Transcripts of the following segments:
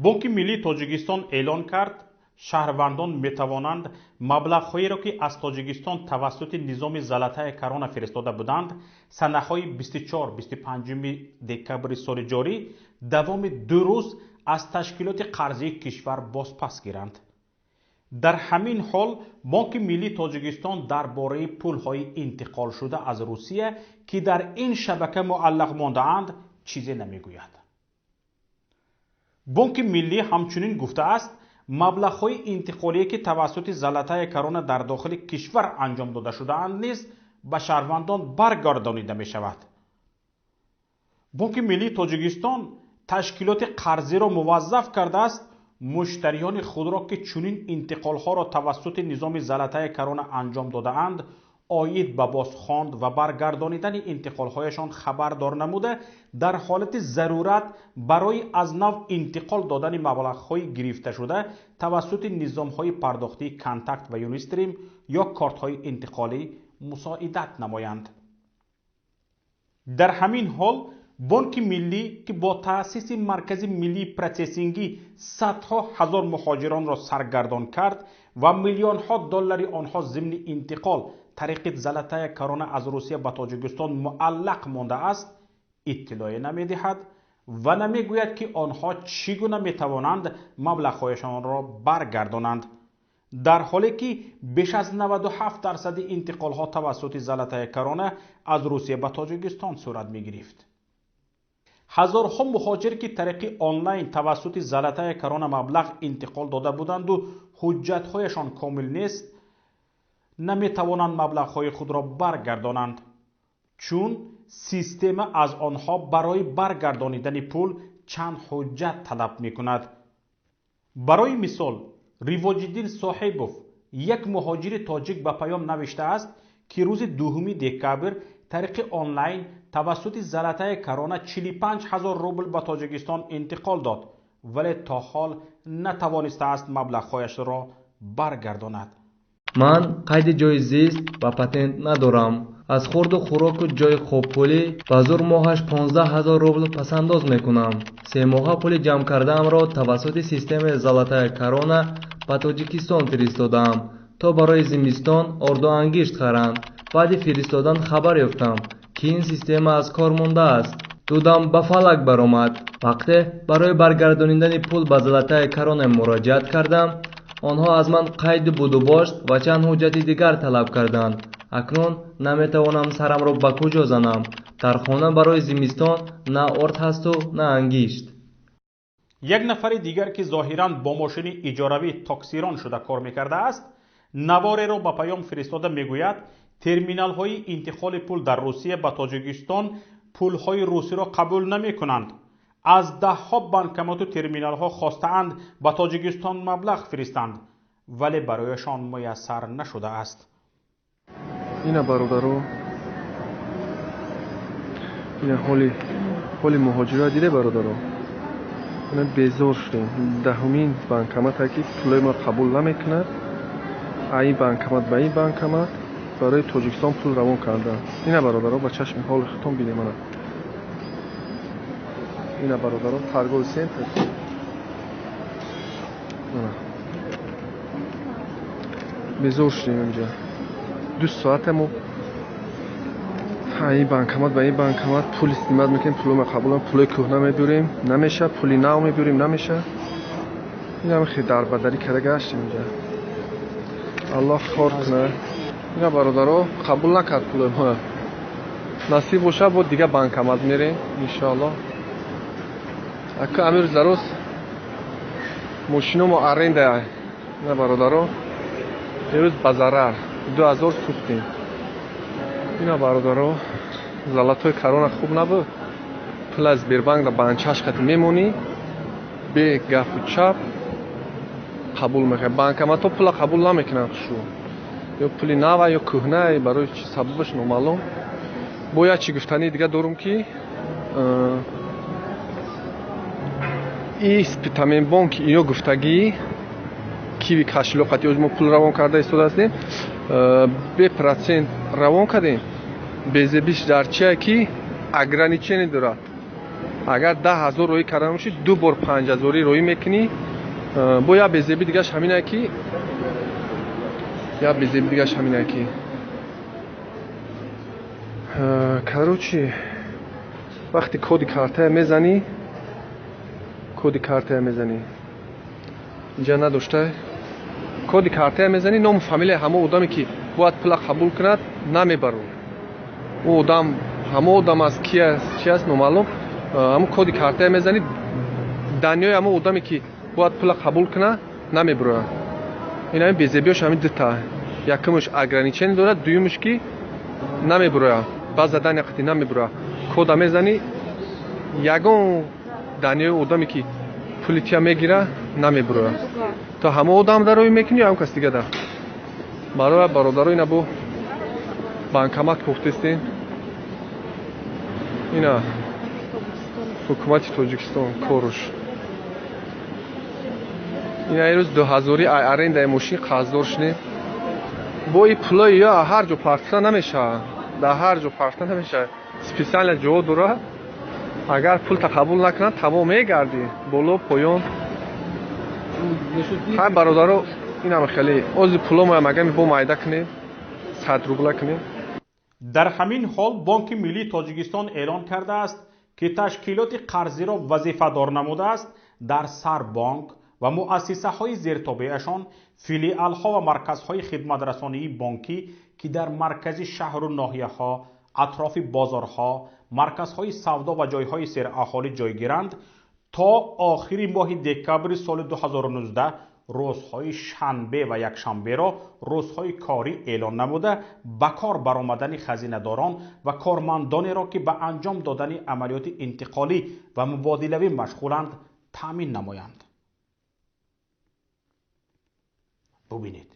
бонки миллии тоҷикистон эълон кард шаҳрвандон метавонанд маблағҳоеро ки аз тоҷикистон тавассути низоми залатаи корона фиристода буданд санаҳои 24-25 декабри соли ҷорӣ давоми 2 рӯз аз ташкилоти қарзии кишвар бозпас гиранд. дар ҳамин ҳол бонки миллии тоҷикистон дар бораи пулҳои интиқолшуда аз русия ки дар ин шабака муаллақ мондаанд чизе намегӯяд. бонки миллӣ ҳамчунин гуфтааст маблағҳои интиқолие ки тавассути залатаи корона дар дохили кишвар анҷом дода шудаанд низ ба шаҳрвандон баргардонида мешавад. бонки миллии тоҷикистон ташкилоти қарзиро муваззаф кардааст муштариёни худро ки чунин интиқолҳоро тавассути низоми залатаи корона анҷом додаанд оид ба бозхонд ва баргардонидани интиқолҳояшон хабардор намуда дар ҳолати зарурат барои аз нав интиқол додани маблағҳои гирифташуда тавассути низомҳои пардохтии контакт ва юнистрим ё кортҳои интиқолӣ мусоидат намоянд. дар ҳамин ҳол бонки миллӣ ки бо таъсиси маркази миллии протессингӣ садҳо ҳазор муҳоҷиронро саргардон кард ва миллионҳо доллари онҳо зимни интиқол тариқи залатаи корона аз русия ба тоҷикистон муаллақ мондааст иттилоъе намедиҳад ва намегӯяд ки онҳо чӣ гуна метавонанд маблағҳояшонро баргардонанд, дар ҳоле ки беш аз 97% интиқолҳо тавассути залатаи корона аз русия ба тоҷикистон сурат мегирифт. ҳазорҳо муҳоҷир ки тариқи онлайн тавассути залатаи корона маблағ интиқол дода буданду ҳуҷҷатҳояшон комил нест наметавонанд маблағҳои худро баргардонанд, чун система аз онҳо барои баргардонидани пул чанд ҳуҷҷат талаб мекунад. барои мисол ривоҷиддин соҳибов як муҳоҷири тоҷик ба паём навиштааст ки рӯзи 2 декабр тариқи онлайн тавассути залатаи корона 45 000 рубл ба тоҷикистон интиқол дод, вале то ҳол натавонистааст маблағҳояшро баргардонад. ман қайди ҷойи зист ва патент надорам. аз хурду хӯроку ҷойи хобпулӣ ба зур моҳаш 15 000 рубл пасандоз мекунам. 3 моҳа пули ҷамъ кардаамро тавассути системаи залатаи корона ба тоҷикистон фиристодам то барои зимистон ордуангишт харанд. баъди фиристодан хабар ёфтам ки ин система аз кор мондааст. дудам ба фалак баромад. вақте барои баргардонидани пул ба залатаи корона муроҷиат кардам, онҳо аз ман қайди будубошт ва чанд ҳуҷҷати дигар талаб карданд. акнун наметавонам сарамро ба куҷо занам. дар хона барои зимистон на орд ҳасту на ангишт. як нафари дигар ки зоҳиран бо мошини иҷоравӣ таксирон шуда кор мекардааст навореро ба паём фиристода мегӯяд терминалҳои интиқоли пул дар русия ба тоҷикистон пулҳои русиро қабул намекунанд. аз даҳҳо банкомату терминалҳо хостаанд ба тоҷикистон маблағ фиристанд, вале барояшон муяссар нашудааст. ина бародаро, ина ҳоли муҳоҷират диде бародаро. ина безор шудем. 10-мин банкомате ки пулаи мо қабул намекунад, ин банкомат ба ин банкомат барои тоҷикистон пул равон карданд. ина бародаро ба чашми ҳоли худтон бинем. ина бародаро торговый центр. безор шудем инҷа. 2 соате мо ин банкомат ба ин банкомат пул истимод мекунем, пулро қабулам, пули кӯҳна мебурем, намеша, пули нав мебурем, намеша. ин ҳам хеле дарбадарӣ карда гаштем инҷа. аллоҳ кор куна. ина бародаро қабул накард пули мо. насиб боша бо дигар банкомат мерем иншоаллоҳ. ака амирӯз дароз мошиномо аренда. ина бародаро имрӯз ба зарар 2000 сӯхтем. ина бародаро залатои корона хуб набуд. пула Сбербанкда ба анчашқати мемонӣ, бе гафу чап қабул мекунад. банкоматҳо пула қабул намекунанд. шу ё пули нава ё кӯҳна, барои чи сабабаш номаълум. бо як чи гуфтании дига дорум ки испитамен бонки ино гуфтагӣ киви кашлоқати мо пул равон карда истода ҳастем, бе процент равон кардем. безебиш дар чия ки ограничение дорад. اگر 10,000 روی کردن باشی 2 بار 5,000 روی میکنی. با یا بزیبی دیگه همینه کی یا بزیبی دیگه همینه کی کاروچی وقتی کد کارت میزنی اینجا نداشته کد کارت میزنی نام فامیل همه آدمی که باید پول قبول کند نمیبرو او آدم همه آدم از کی است چی است نامعلوم همه کد کارت میزنی دنیای همه آدمی که باید پول قبول کنه نمیبره. این همین بیزیبیاش همین دوتا یکمش اگرانیچن داره دویمش که نمیبره باز زدن یقتی نمیبره کد میزنی یگون دنیای آدمی که پولیتیا میگیره نمیبره تا همه آدم در روی میکنی هم کس دیگه در برای برادرای نبو بانکامات پختستین اینا حکومت تاجیکستان کارش این ایروز 2000 ارنده ماشین قرضدار شدیم با این پولای یا هر جا پارکتا نمیشه در هر جا پارکتا نمیشه سپیسیال جا داره اگر پول قبول نکنن تمام میگردی بالا پایان های برادرو این هم خیلی از پولا ما مگه با مایده کنیم 100 روبل کنیم. در همین حال بانک ملی تاجیکستان اعلان کرده است که تشکیلات قرضی را وظیفه دار نموده است در سر بانک و مؤسسه های زیرتابعشان فیلیال ها و مرکز های خدمت رسانی بانکی که در مرکز شهر و ناحیه ها اطراف بازارها مرکز های سودا و جای های سیر اهالی جای گیرند تا آخر ماه دکبر سال 2019 روزهای شنبه و یکشنبه را روزهای کاری اعلان نموده به کار برآمدن خزینه‌داران و کارمندانی را که به انجام دادن عملیات انتقالی و مبادلوی مشغولند تامین نمایند. ببینید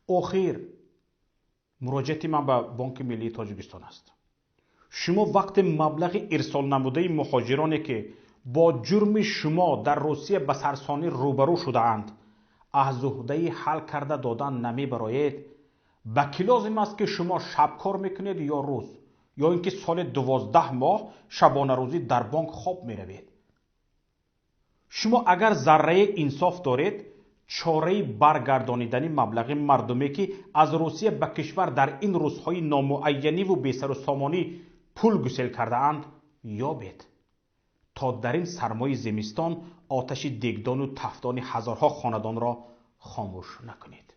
آخر مراجعت من به بانک ملی تاجیکستان است. شما وقت مبلغ ارسال نموده مهاجرانی که با جرم شما در روسیه به سرسانی روبرو شده اند از عهده حل کرده دادن نمی برایید به کی لازم است که شما شب کار میکنید یا روز یا اینکه سال 12 ماه شبانه روزی در بانک خواب می روید. شما اگر ذره انصاف دارید چاره برگردانیدن مبلغ مردمی که از روسیه به کشور در این روزهای نامعینی و بی سر و سامانی پول گسیل کرده اند یابید تا در این سرمای زمستان آتش دیگدان و تفدان هزارها خاندان را خاموش نکنید.